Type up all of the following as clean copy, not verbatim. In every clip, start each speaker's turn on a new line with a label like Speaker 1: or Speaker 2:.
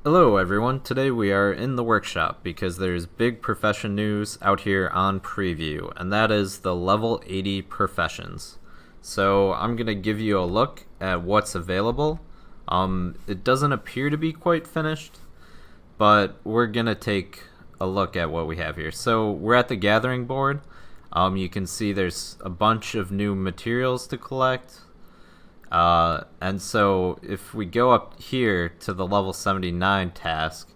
Speaker 1: Hello everyone, today we are in the workshop because there's big profession news out here on preview, and that is the level 80 professions. So I'm going to give you a look at what's available. It doesn't appear to be quite finished, but we're going to take a look at what we have here. So we're at the gathering board. You can see there's a bunch of new materials to collect. And so if we go up here to the level 79 task,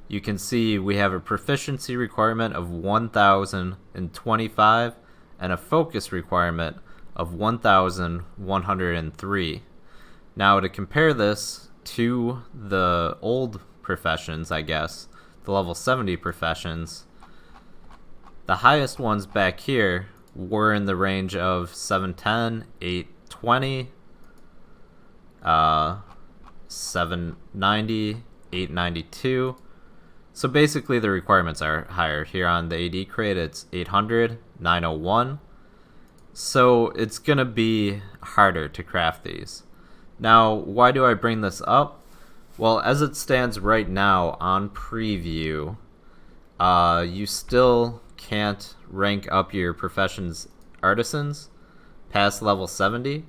Speaker 1: you can see we have a proficiency requirement of 1,025 and a focus requirement of 1,103. Now to compare this to the old professions, I guess, the level 70 professions, the highest ones back here were in the range of 710, 820, 790, 892. So basically the requirements are higher. Here on the AD crate it's 800, 901. So it's gonna be harder to craft these. Now why do I bring this up? Well, as it stands right now on preview, you still can't rank up your profession's artisans past level 70.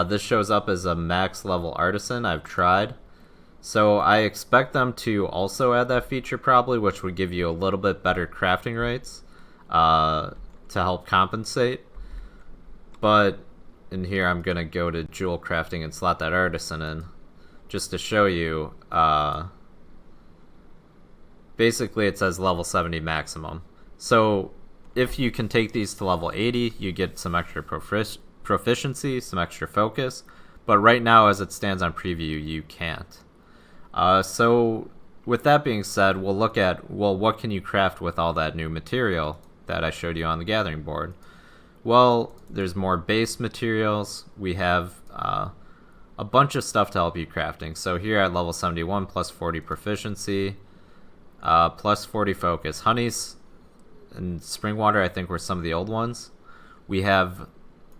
Speaker 1: This shows up as a max level artisan. I've tried. So I expect them to also add that feature probably, which would give you a little bit better crafting rates to help compensate. But in here I'm going to go to jewel crafting and slot that artisan in just to show you. Basically it says level 70 maximum. So if you can take these to level 80, you get some extra proficiency, some extra focus, but right now as it stands on preview you can't. So with that being said, we'll look at, well, what can you craft with all that new material that I showed you on the gathering board? Well, there's more base materials. We have a bunch of stuff to help you crafting. So here at level 71, plus 40 proficiency, plus 40 focus. Honeys and spring water I think were some of the old ones. We have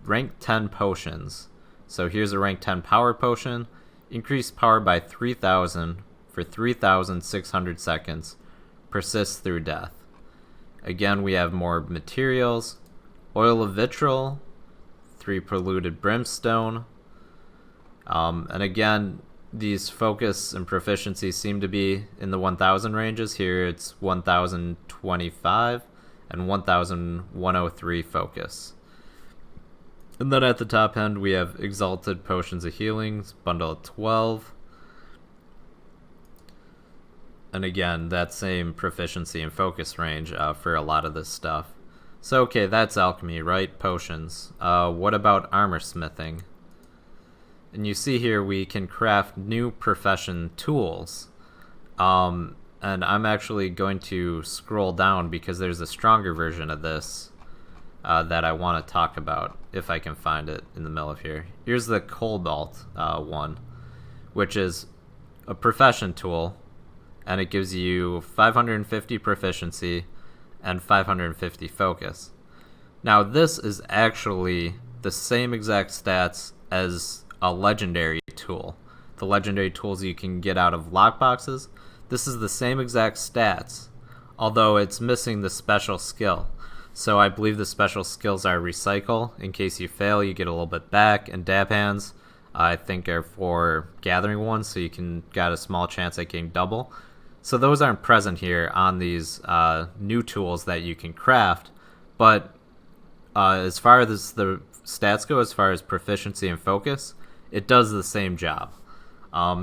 Speaker 1: rank 10 potions. So here's a rank 10 power potion. Increase power by 3,000 for 3,600 seconds. Persists through death. Again, we have more materials. Oil of vitriol. 3 polluted brimstone. And again, these focus and proficiency seem to be in the 1,000 ranges. Here it's 1,025 and 1,103 focus. And then at the top end we have Exalted Potions of Healings, bundle of 12. And again, that same proficiency and focus range for a lot of this stuff. So okay, that's alchemy, right? Potions. What about armor smithing? And you see here we can craft new profession tools. And I'm actually going to scroll down because there's a stronger version of this that I want to talk about, if I can find it in the middle of here. Here's the Colbalt one, which is a profession tool, and it gives you 550 proficiency and 550 focus. Now this is actually the same exact stats as a legendary tool. The legendary tools you can get out of lockboxes. This is the same exact stats, although it's missing the special skill. So I believe the special skills are recycle. In case you fail, you get a little bit back, and dab hands I think are for gathering ones, so you can got a small chance at getting double. So those aren't present here on these new tools that you can craft, but as far as the stats go, as far as proficiency and focus, it does the same job.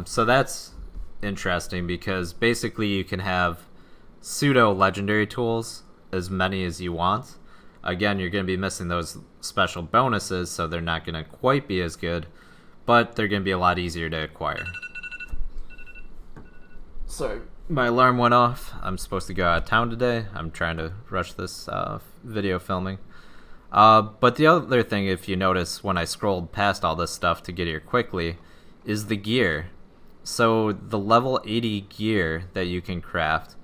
Speaker 1: So that's interesting because basically you can have pseudo legendary tools, as many as you want. Again, you're going to be missing those special bonuses, so they're not going to quite be as good, but they're going to be a lot easier to acquire. Sorry, my alarm went off. I'm supposed to go out of town today. I'm trying to rush this video filming. But the other thing, if you notice when I scrolled past all this stuff to get here quickly, is the gear. So the level 80 gear that you can craft,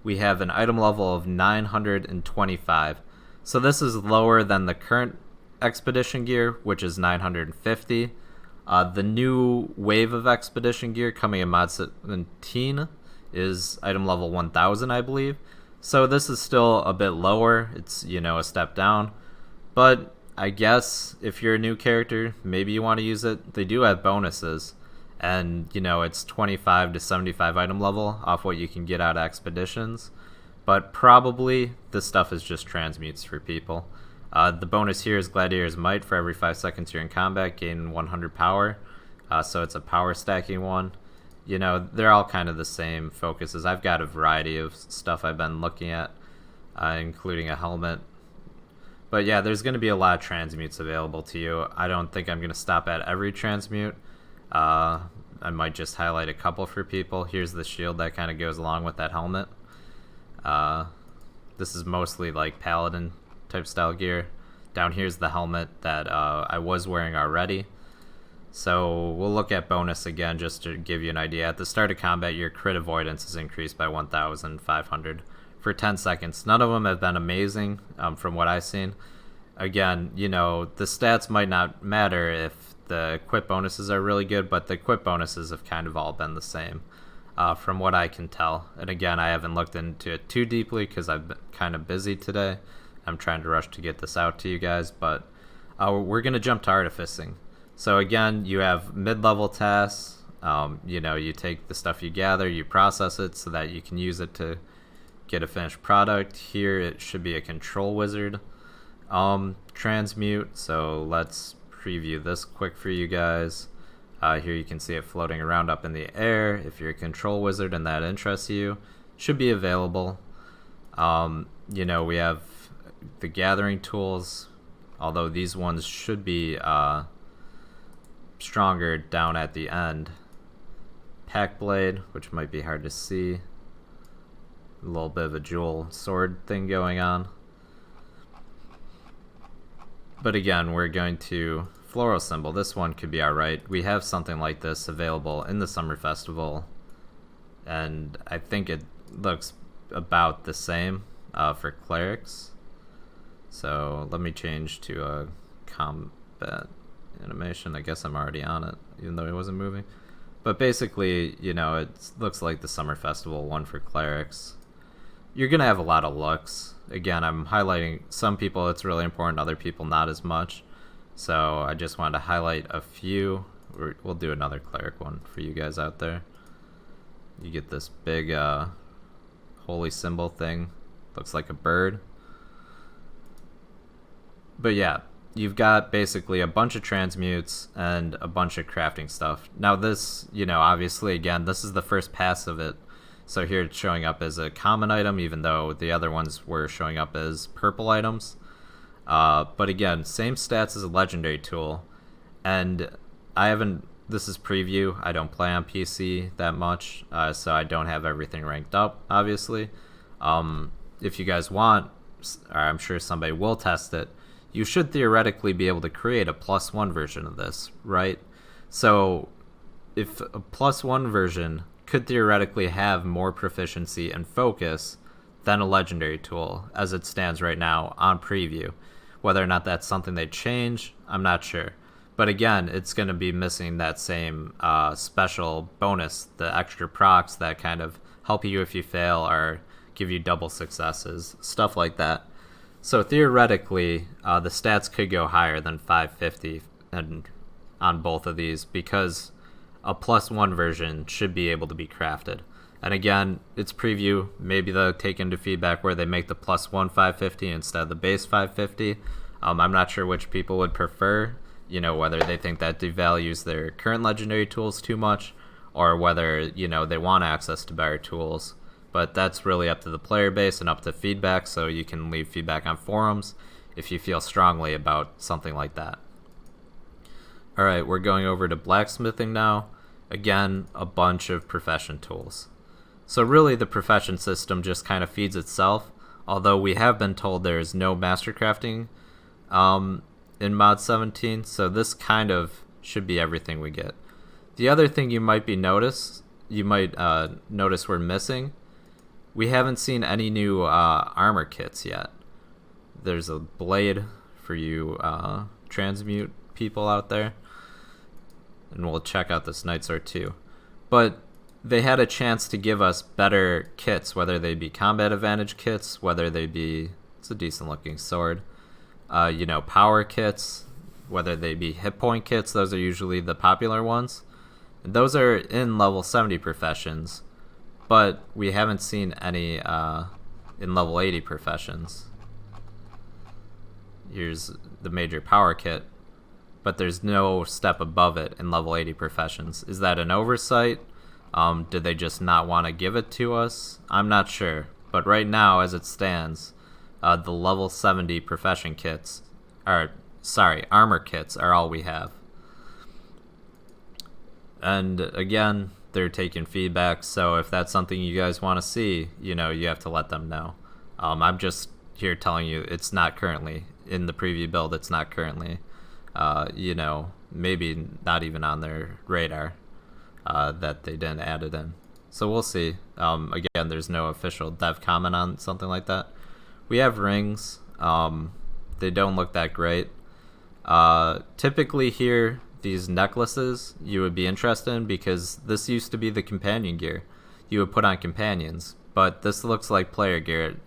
Speaker 1: we have an item level of 925. So this is lower than the current expedition gear, which is 950. The new wave of expedition gear coming in Mod 17 is item level 1000, I believe. So this is still a bit lower. It's, you know, a step down. But I guess if you're a new character, maybe you want to use it. They do have bonuses. And, you know, it's 25 to 75 item level off what you can get out of expeditions. But probably this stuff is just transmutes for people. The bonus here is Gladiator's Might. For every 5 seconds you're in combat, gain 100 power. So it's a power stacking one. You know, they're all kind of the same focuses. I've got a variety of stuff I've been looking at, including a helmet. But yeah, there's going to be a lot of transmutes available to you. I don't think I'm going to stop at every transmute. I might just highlight a couple for people. Here's the shield that kind of goes along with that helmet. This is mostly like paladin type style gear. Down here's the helmet that I was wearing already. So we'll look at bonus again just to give you an idea. At the start of combat, your crit avoidance is increased by 1,500 for 10 seconds. None of them have been amazing from what I've seen. Again, you know, the stats might not matter if the equip bonuses are really good, but the equip bonuses have kind of all been the same from what I can tell. And again, I haven't looked into it too deeply because I've been kind of busy today. I'm trying to rush to get this out to you guys, but we're going to jump to artificing. So again, you have mid-level tasks. You know, you take the stuff you gather, you process it so that you can use it to get a finished product. Here it should be a control wizard transmute. So let's preview this quick for you guys. Here you can see it floating around up in the air. If you're a control wizard and that interests you, should be available. You know, we have the gathering tools, although these ones should be stronger down at the end. Pack blade, which might be hard to see. A little bit of a jewel sword thing going on. But again, we're going to floral symbol. This one could be alright. We have something like this available in the summer festival, and I think it looks about the same for clerics. So let me change to a combat animation. I guess I'm already on it, even though it wasn't moving. But basically, you know, it looks like the summer festival one for clerics. You're gonna have a lot of looks. Again, I'm highlighting some people it's really important, other people not as much. So I just wanted to highlight a few. We'll do another cleric one for you guys out there. You get this big holy symbol thing. Looks like a bird. But yeah, you've got basically a bunch of transmutes and a bunch of crafting stuff. Now this, you know, obviously, again, this is the first pass of it. So here it's showing up as a common item, even though the other ones were showing up as purple items. But again, same stats as a legendary tool. And this is preview. I don't play on PC that much, so I don't have everything ranked up, obviously. If you guys want, or I'm sure somebody will test it, you should theoretically be able to create a +1 version of this, right? So if a +1 version could theoretically have more proficiency and focus than a legendary tool as it stands right now on preview. Whether or not that's something they change, I'm not sure. But again, it's going to be missing that same special bonus, the extra procs that kind of help you if you fail or give you double successes, stuff like that. So theoretically, the stats could go higher than 550 on both of these because a +1 version should be able to be crafted. And again, it's preview. Maybe they'll take into feedback where they make the +1 550 instead of the base 550. I'm not sure which people would prefer, you know, whether they think that devalues their current legendary tools too much or whether, you know, they want access to better tools. But that's really up to the player base and up to feedback, so you can leave feedback on forums if you feel strongly about something like that. Alright, we're going over to blacksmithing now. Again, a bunch of profession tools. So really the profession system just kind of feeds itself, although we have been told there is no master crafting in mod 17, so this kind of should be everything we get. The other thing you might notice we're missing, we haven't seen any new armor kits yet. There's a blade for you transmute people out there, and we'll check out this Night Sword too. But they had a chance to give us better kits, whether they be combat advantage kits, whether they be, it's a decent looking sword, power kits, whether they be hit point kits. Those are usually the popular ones. And those are in level 70 professions, but we haven't seen any in level 80 professions. Here's the major power kit, but there's no step above it in level 80 professions. Is that an oversight? Did they just not want to give it to us? I'm not sure. But right now, as it stands, the level 70 profession kits, armor kits are all we have. And again, they're taking feedback, so if that's something you guys want to see, you have to let them know. I'm just here telling you it's not currently in the preview build. It's not currently, maybe not even on their radar that they didn't add it in. So we'll see. Again, there's no official dev comment on something like that. We have rings. They don't look that great. Typically here, these necklaces you would be interested in because this used to be the companion gear you would put on companions, but this looks like player gear.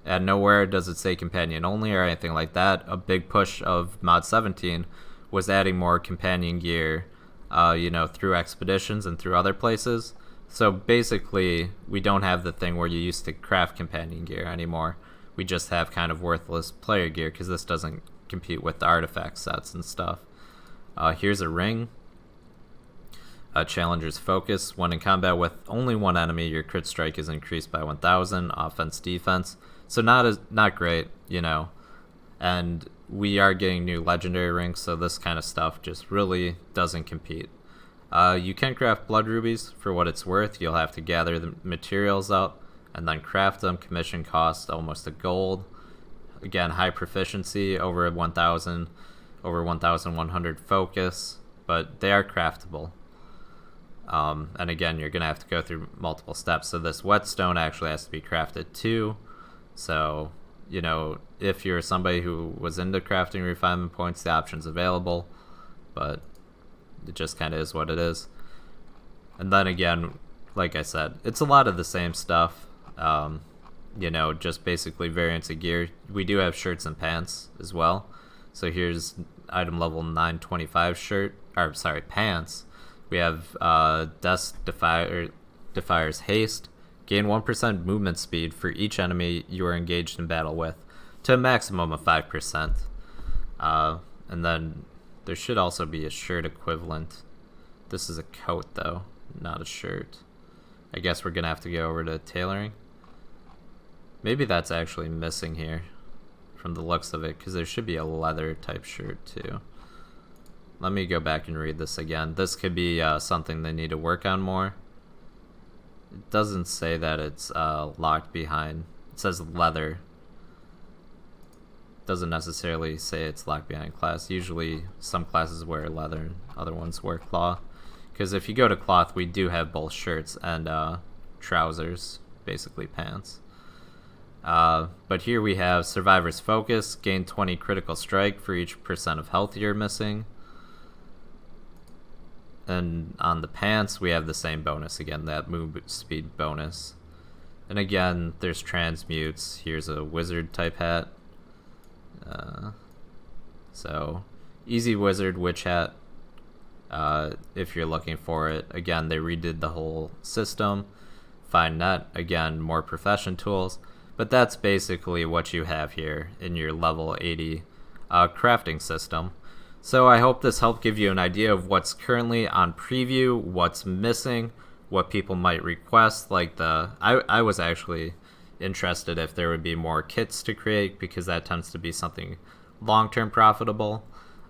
Speaker 1: And nowhere does it say companion only or anything like that. A big push of mod 17 was adding more companion gear through expeditions and through other places. So basically we don't have the thing where you used to craft companion gear anymore. We just have kind of worthless player gear because this doesn't compete with the artifact sets and stuff. Here's a ring. Challenger's focus. When in combat with only one enemy, your crit strike is increased by 1,000. Offense, defense. So not great, And we are getting new legendary rings, so this kind of stuff just really doesn't compete. You can craft blood rubies for what it's worth. You'll have to gather the materials up and then craft them. Commission cost almost a gold. Again, high proficiency, over 1,000. Over 1,100 focus, but they are craftable. And again, you're going to have to go through multiple steps. So this whetstone actually has to be crafted too. So, if you're somebody who was into crafting refinement points, the option's available, but it just kind of is what it is. And then again, like I said, it's a lot of the same stuff. Just basically variants of gear. We do have shirts and pants as well. So here's item level 925 pants. We have Death Defier's Haste. Gain 1% movement speed for each enemy you are engaged in battle with, to a maximum of 5%. And then there should also be a shirt equivalent. This is a coat though, not a shirt. I guess we're going to have to go over to tailoring. Maybe that's actually missing here from the looks of it, because there should be a leather type shirt too. Let me go back and read this again. This could be something they need to work on more. It doesn't say that it's locked behind. It says leather. Doesn't necessarily say it's locked behind class. Usually some classes wear leather and other ones wear cloth. Because if you go to cloth, we do have both shirts and trousers, basically pants. But here we have Survivor's Focus, gain 20 critical strike for each percent of health you're missing. And on the pants, we have the same bonus again, that move speed bonus. And again, there's transmutes. Here's a wizard type hat. So, easy wizard witch hat. If you're looking for it. Again, they redid the whole system. Fine net, again, more profession tools. But that's basically what you have here in your level 80 crafting system. So I hope this helped give you an idea of what's currently on preview, what's missing, what people might request. Like I was actually interested if there would be more kits to create, because that tends to be something long-term profitable.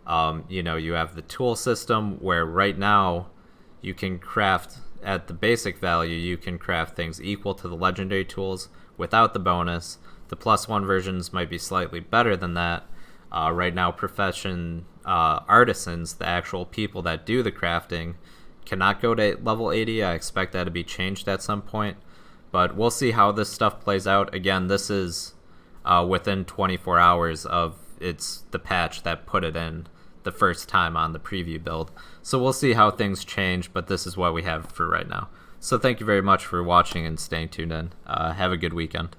Speaker 1: You have the tool system where right now you can craft at the basic value, you can craft things equal to the legendary tools without the bonus. The +1 versions might be slightly better than that. Right now, profession artisans, the actual people that do the crafting, cannot go to level 80. I expect that to be changed at some point, but we'll see how this stuff plays out. Again, this is within 24 hours of the patch that put it in the first time on the preview build. So we'll see how things change, but this is what we have for right now. So thank you very much for watching and staying tuned in. Have a good weekend.